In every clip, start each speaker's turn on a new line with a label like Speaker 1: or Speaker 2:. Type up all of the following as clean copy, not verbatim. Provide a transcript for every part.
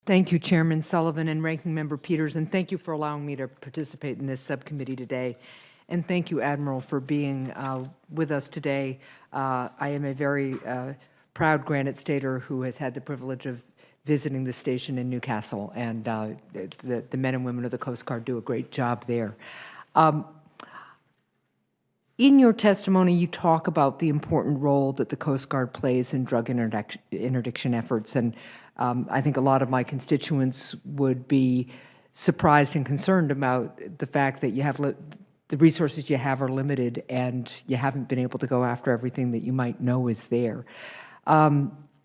Speaker 1: Thank you, Chairman Sullivan and Ranking Member Peters, and thank you for allowing me to participate in this subcommittee today. And thank you, Admiral, for being with us today. I am a very proud Granite Stater who has had the privilege of visiting the station in Newcastle, and the men and women of the Coast Guard do a great job there. In your testimony, you talk about the important role that the Coast Guard plays in drug interdiction efforts, and I think a lot of my constituents would be surprised and concerned about the fact that you have the resources you have are limited and you haven't been able to go after everything that you might know is there.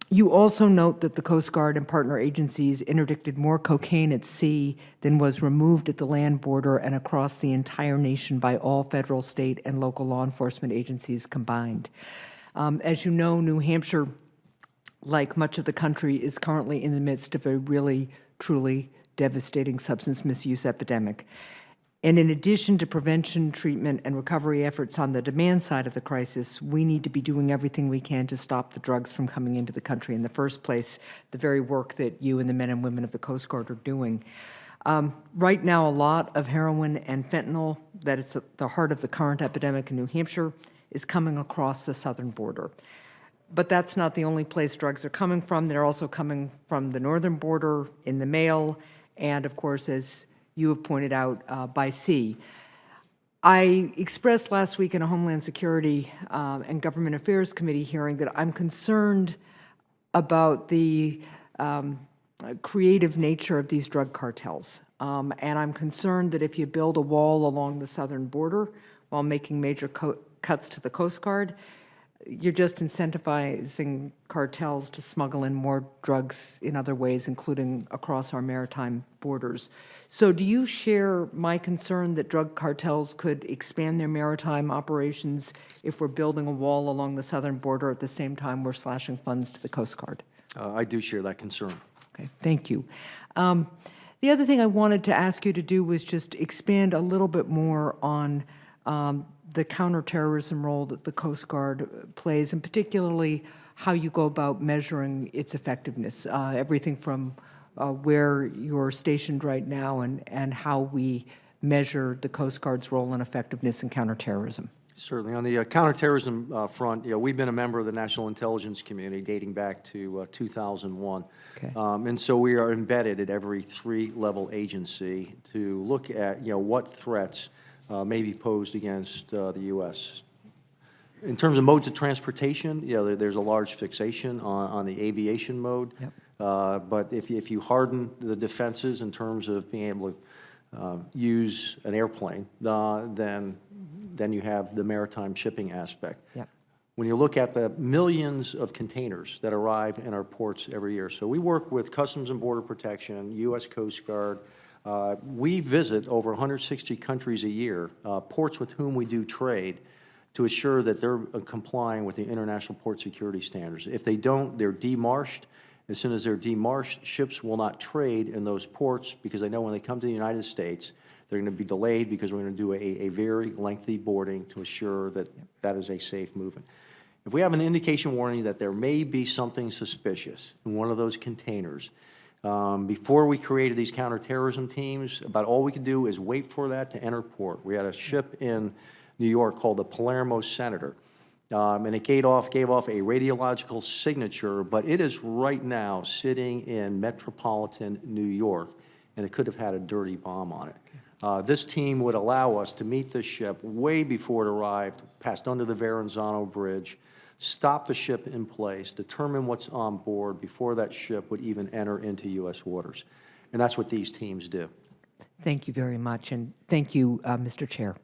Speaker 1: You also note that the Coast Guard and partner agencies interdicted more cocaine at sea than was removed at the land border and across the entire nation by all federal, state, and local law enforcement agencies combined. As you know, New Hampshire, like much of the country, is currently in the midst of a really, truly devastating substance misuse epidemic. And in addition to prevention, treatment, and recovery efforts on the demand side of the crisis, we need to be doing everything we can to stop the drugs from coming into the country in the first place, the very work that you and the men and women of the Coast Guard are doing. Right now, a lot of heroin and fentanyl, that it's at the heart of the current epidemic in New Hampshire, is coming across the southern border. But that's not the only place drugs are coming from. They're also coming from the northern border in the mail, and of course, as you have pointed out, by sea. I expressed last week in a Homeland Security and Government Affairs Committee hearing that I'm concerned about the creative nature of these drug cartels. And I'm concerned that if you build a wall along the southern border while making major cuts to the Coast Guard, you're just incentivizing cartels to smuggle in more drugs in other ways, including across our maritime borders. So do you share my concern that drug cartels could expand their maritime operations if we're building a wall along the southern border at the same time we're slashing funds to the Coast Guard?
Speaker 2: I do share that concern.
Speaker 1: Okay, thank you. The other thing I wanted to ask you to do was just expand a little bit more on the counterterrorism role that the Coast Guard plays, and particularly how you go about measuring its effectiveness, everything from where you're stationed right now and how we measure the Coast Guard's role and effectiveness in counterterrorism.
Speaker 2: Certainly. On the counterterrorism front, we've been a member of the national intelligence community dating back to 2001.
Speaker 1: Okay.
Speaker 2: And so we are embedded at every three-level agency to look at, what threats may be posed against the U.S. In terms of modes of transportation, there's a large fixation on the aviation mode.
Speaker 1: Yep.
Speaker 2: But if you harden the defenses in terms of being able to use an airplane, then you have the maritime shipping aspect.
Speaker 1: Yep.
Speaker 2: When you look at the millions of containers that arrive in our ports every year, so we work with Customs and Border Protection, U.S. Coast Guard. We visit over 160 countries a year, ports with whom we do trade, to assure that they're complying with the international port security standards. If they don't, they're demarched. As soon as they're demarched, ships will not trade in those ports because they know when they come to the United States, they're going to be delayed because we're going to do a very lengthy boarding to assure that that is a safe movement. If we have an indication warning that there may be something suspicious in one of those containers, before we created these counterterrorism teams, about all we could do is wait for that to enter port. We had a ship in New York called the Palermo Senator, and it gave off a radiological signature, but it is right now sitting in metropolitan New York, and it could have had a dirty bomb on it. This team would allow us to meet the ship way before it arrived, passed under the Verrazano Bridge, stop the ship in place, determine what's on board before that ship would even enter into U.S. waters. And that's what these teams do.
Speaker 1: Thank you very much, and thank you, Mr. Chair.